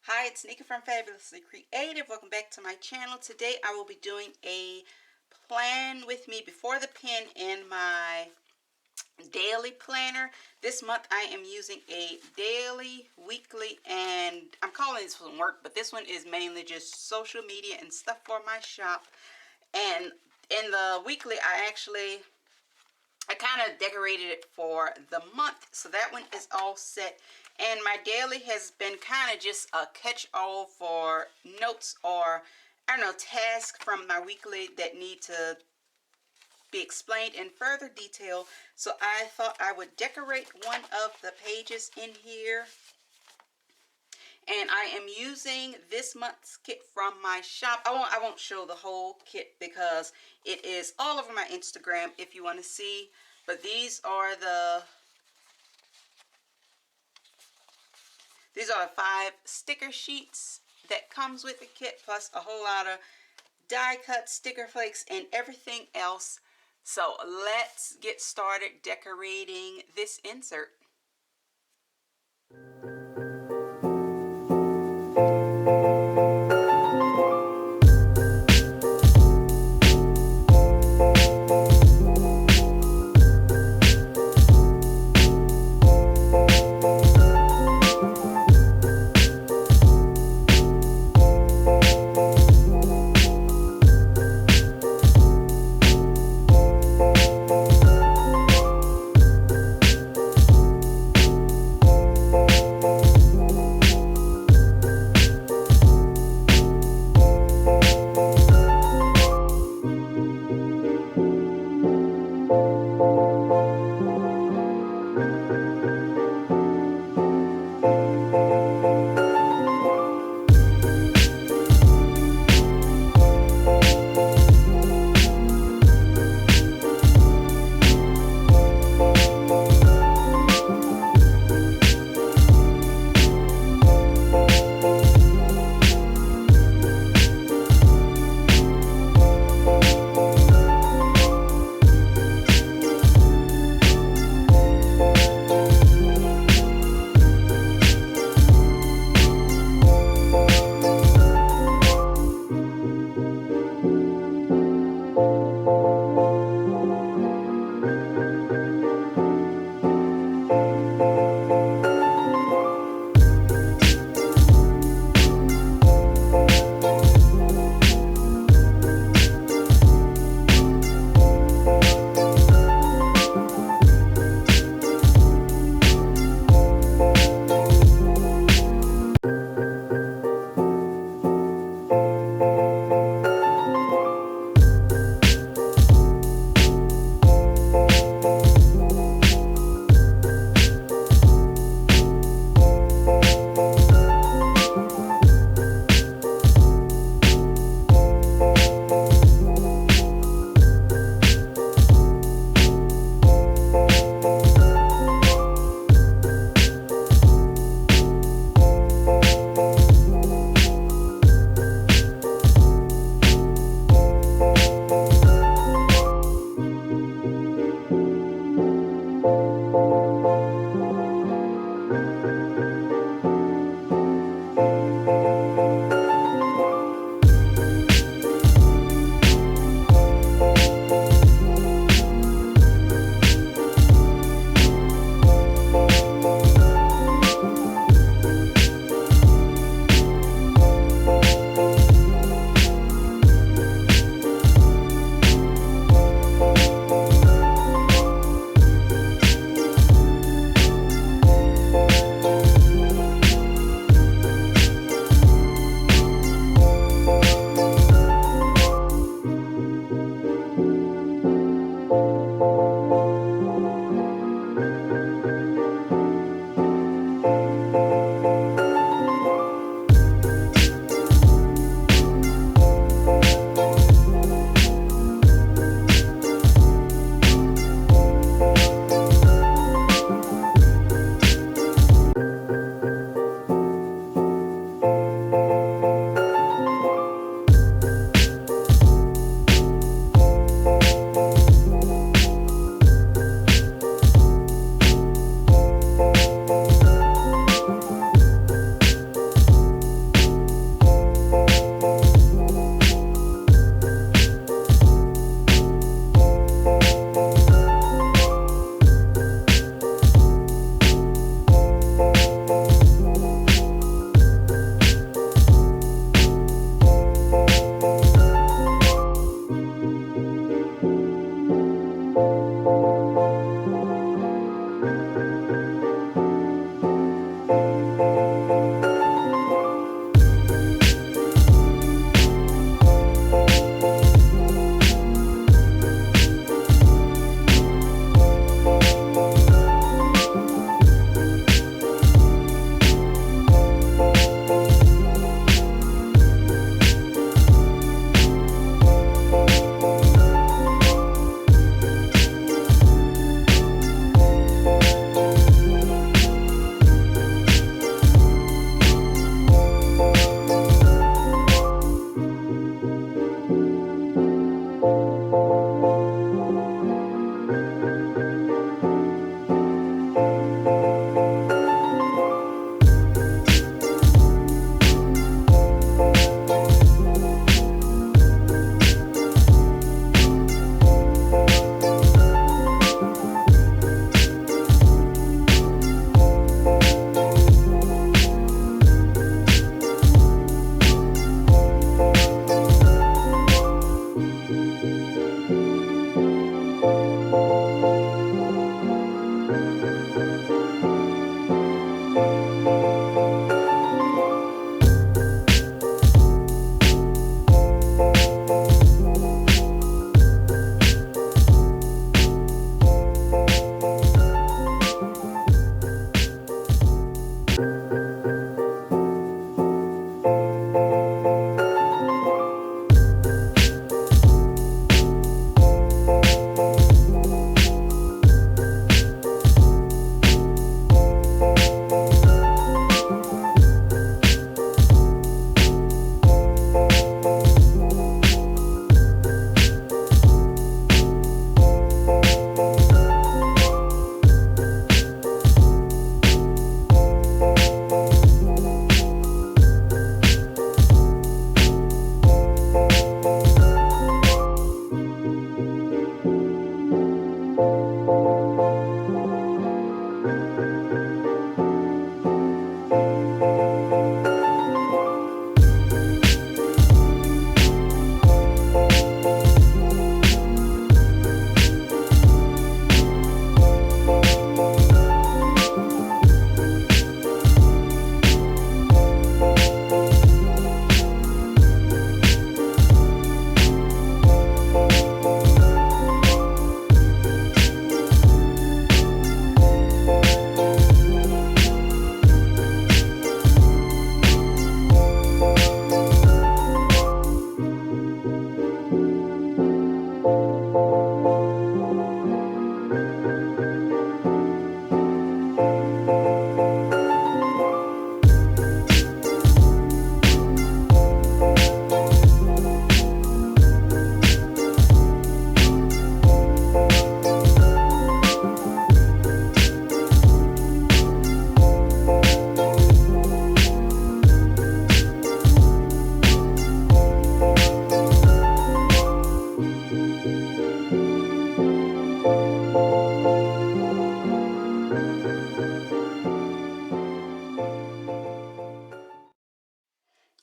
Hi, it's Nika from Fabulously Creative. Welcome back to my channel. Today I will be doing a plan with me before the pen in my daily planner. This month I am using a daily, weekly, and I'm calling this one work, but this one is mainly just social media and stuff for my shop. And in the weekly I kind of decorated it for the month, so that one is all set. And my daily has been kind of just a catch-all for notes or, I don't know, tasks from my weekly that need to be explained in further detail. So I thought I would decorate one of the pages in here. And I am using this month's kit from my shop. I won't show the whole kit because it is all over my Instagram if you want to see. But these are the 5 sticker sheets that comes with the kit, plus a whole lot of die cut sticker flakes and everything else. So let's get started decorating this insert.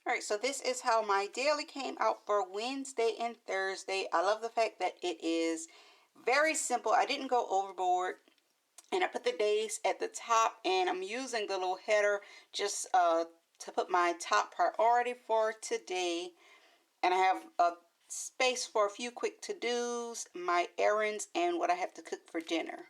Alright, so this is how my daily came out for Wednesday and Thursday. I love the fact that it is very simple. I didn't go overboard. And I put the days at the top, and I'm using the little header just to put my top priority for today. And I have a space for a few quick to-dos, my errands, and what I have to cook for dinner.